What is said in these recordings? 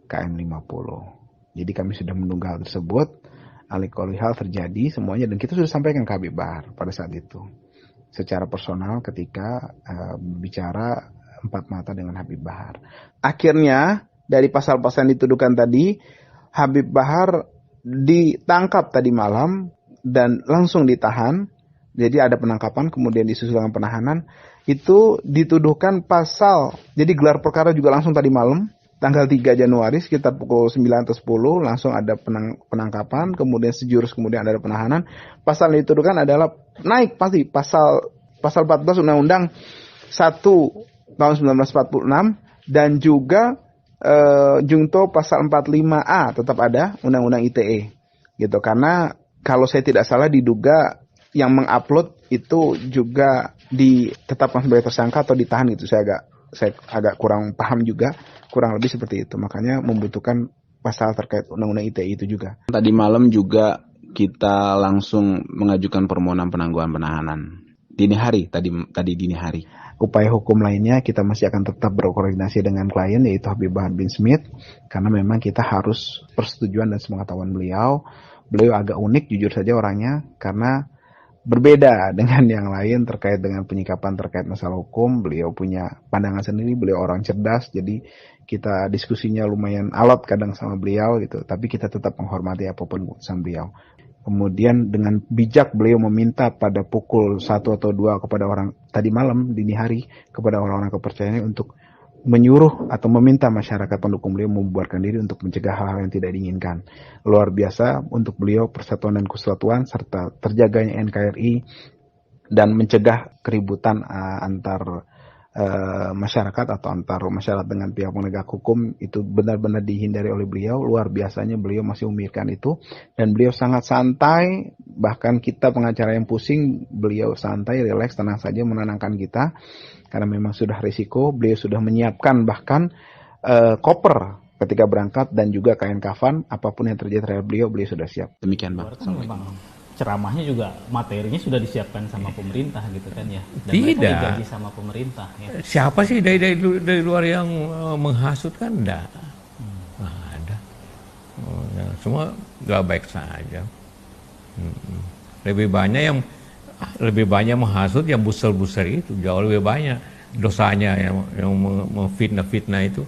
KM50. Jadi kami sudah menduga hal tersebut, alih-alih hal terjadi semuanya, dan kita sudah sampaikan ke Habib Bahar pada saat itu secara personal ketika bicara empat mata dengan Habib Bahar. Akhirnya dari pasal-pasal yang dituduhkan tadi, Habib Bahar ditangkap tadi malam dan langsung ditahan. Jadi ada penangkapan, kemudian disusul dengan penahanan. Itu dituduhkan pasal, jadi gelar perkara juga langsung tadi malam, tanggal 3 Januari sekitar pukul 9 atau 10, langsung ada penangkapan, kemudian sejurus kemudian ada penahanan. Pasal yang dituduhkan adalah naik pasti pasal 14 Undang-Undang 1 tahun 1946 dan juga Jungto pasal 45A tetap ada Undang-Undang ITE. Gitu, karena kalau saya tidak salah diduga yang mengupload itu juga ditetapkan sebagai tersangka atau ditahan gitu. Saya agak kurang paham juga, kurang lebih seperti itu. Makanya membutuhkan pasal terkait Undang-Undang ITE itu juga. Tadi malam juga kita langsung mengajukan permohonan penangguhan penahanan. Dini hari, tadi dini hari. Upaya hukum lainnya kita masih akan tetap berkoordinasi dengan klien yaitu Habib Bahar bin Smith, karena memang kita harus persetujuan dan sepengetahuan beliau. Beliau agak unik jujur saja orangnya, karena berbeda dengan yang lain terkait dengan penyikapan terkait masalah hukum. Beliau punya pandangan sendiri, beliau orang cerdas, jadi kita diskusinya lumayan alot kadang sama beliau gitu, tapi kita tetap menghormati apapun keputusan beliau. Kemudian dengan bijak beliau meminta pada pukul 1 atau 2 kepada orang tadi malam dini hari kepada orang-orang kepercayaannya untuk menyuruh atau meminta masyarakat pendukung beliau membubarkan diri untuk mencegah hal-hal yang tidak diinginkan. Luar biasa untuk beliau persatuan dan kesatuan serta terjaganya NKRI dan mencegah keributan antar masyarakat atau antar masyarakat dengan pihak penegak hukum itu benar-benar dihindari oleh beliau. Luar biasanya beliau masih memikirkan itu dan beliau sangat santai, bahkan kita pengacara yang pusing beliau santai, rileks, tenang saja menenangkan kita karena memang sudah risiko. Beliau sudah menyiapkan bahkan koper ketika berangkat dan juga kain kafan, apapun yang terjadi terhadap beliau sudah siap. Demikian Bang. Ceramahnya juga materinya sudah disiapkan sama pemerintah gitu kan ya, dan tidak digaji sama pemerintah ya. Siapa sih dari luar yang menghasut kan? Enggak ada. Ya, semua gak baik saja. Lebih banyak menghasut yang buser-buser itu, jauh lebih banyak dosanya yang memfitnah itu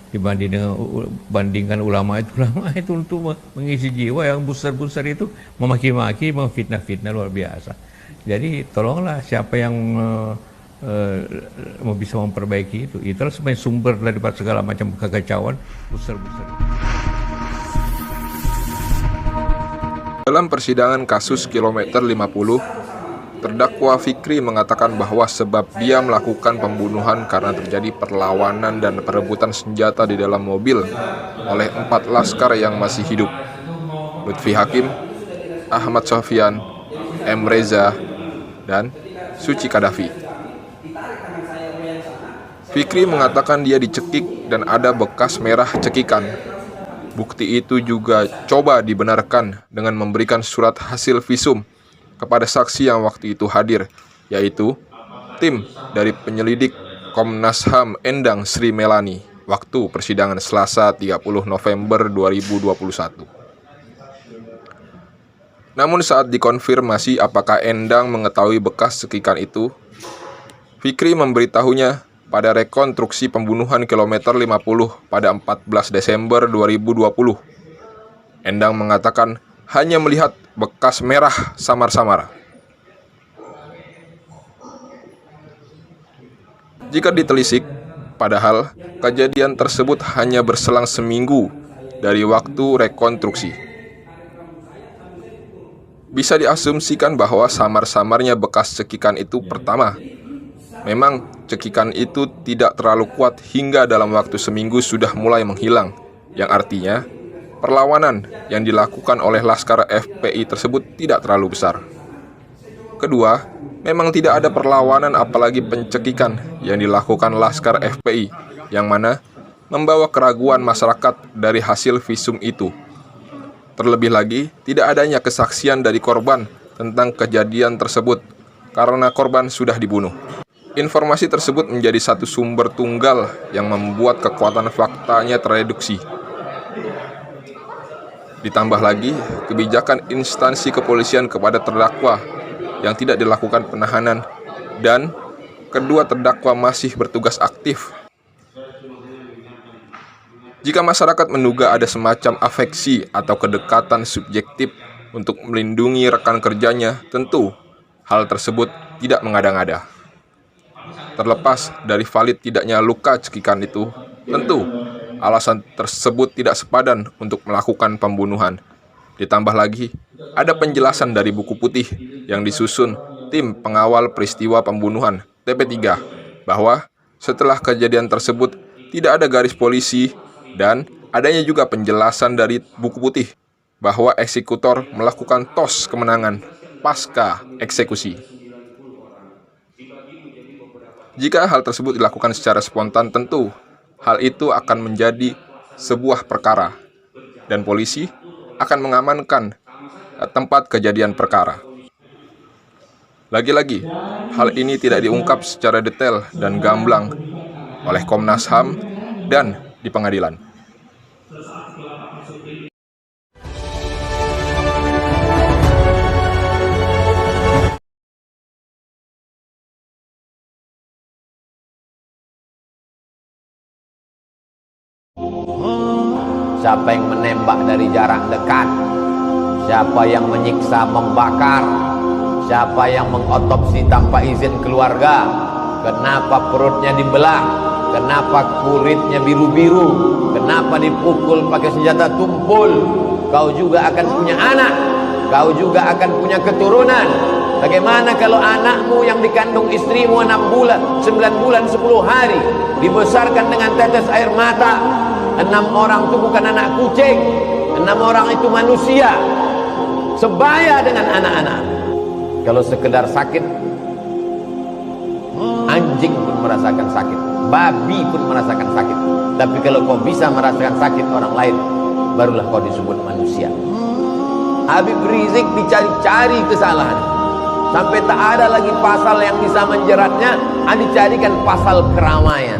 dibandingkan ulama itu untuk mengisi jiwa. Yang buser-buser itu memaki-maki, memfitnah-fitnah luar biasa. Jadi tolonglah siapa yang bisa memperbaiki itu. Itulah sebenarnya sumber daripada segala macam kekacauan buser-buser. Dalam persidangan kasus kilometer 50, terdakwa Fikri mengatakan bahwa sebab dia melakukan pembunuhan karena terjadi perlawanan dan perebutan senjata di dalam mobil oleh 4 laskar yang masih hidup, Lutfi Hakim, Ahmad Sofyan, M. Reza, dan Suci Kadafi. Fikri mengatakan dia dicekik dan ada bekas merah cekikan. Bukti itu juga coba dibenarkan dengan memberikan surat hasil visum kepada saksi yang waktu itu hadir, yaitu tim dari penyelidik Komnas HAM Endang Sri Melani waktu persidangan Selasa 30 November 2021. Namun saat dikonfirmasi apakah Endang mengetahui bekas cekikan itu, Fikri memberitahunya pada rekonstruksi pembunuhan kilometer 50 pada 14 Desember 2020. Endang mengatakan hanya melihat bekas merah samar-samar. Jika ditelisik, padahal kejadian tersebut hanya berselang seminggu dari waktu rekonstruksi. Bisa diasumsikan bahwa samar-samarnya bekas cekikan itu pertama. Memang cekikan itu tidak terlalu kuat hingga dalam waktu seminggu sudah mulai menghilang, yang artinya perlawanan yang dilakukan oleh Laskar FPI tersebut tidak terlalu besar. Kedua, memang tidak ada perlawanan apalagi pencekikan yang dilakukan Laskar FPI, yang mana membawa keraguan masyarakat dari hasil visum itu. Terlebih lagi, tidak adanya kesaksian dari korban tentang kejadian tersebut, karena korban sudah dibunuh. Informasi tersebut menjadi satu sumber tunggal yang membuat kekuatan faktanya tereduksi. Ditambah lagi, kebijakan instansi kepolisian kepada terdakwa yang tidak dilakukan penahanan dan kedua terdakwa masih bertugas aktif. Jika masyarakat menduga ada semacam afeksi atau kedekatan subjektif untuk melindungi rekan kerjanya, tentu hal tersebut tidak mengada-ngada. Terlepas dari valid tidaknya luka cekikan itu, tentu alasan tersebut tidak sepadan untuk melakukan pembunuhan. Ditambah lagi, ada penjelasan dari buku putih yang disusun tim pengawal peristiwa pembunuhan TP3 bahwa setelah kejadian tersebut tidak ada garis polisi dan adanya juga penjelasan dari buku putih bahwa eksekutor melakukan tos kemenangan pasca eksekusi. Jika hal tersebut dilakukan secara spontan, tentu hal itu akan menjadi sebuah perkara dan polisi akan mengamankan tempat kejadian perkara. Lagi-lagi, hal ini tidak diungkap secara detail dan gamblang oleh Komnas HAM dan di pengadilan. Siapa yang menembak dari jarak dekat, siapa yang menyiksa, membakar, siapa yang mengotopsi tanpa izin keluarga, kenapa perutnya dibelah, kenapa kulitnya biru-biru, kenapa dipukul pakai senjata tumpul. Kau juga akan punya anak, kau juga akan punya keturunan. Bagaimana kalau anakmu yang dikandung istrimu 6 bulan, 9 bulan, 10 hari dibesarkan dengan tetes air mata? 6 orang itu bukan anak kucing, 6 orang itu manusia, sebaya dengan anak-anak. Kalau sekedar sakit, anjing pun merasakan sakit, babi pun merasakan sakit. Tapi kalau kau bisa merasakan sakit orang lain, barulah kau disebut manusia. Habib Rizik dicari-cari kesalahan, sampai tak ada lagi pasal yang bisa menjeratnya, dicarikan pasal keramaian.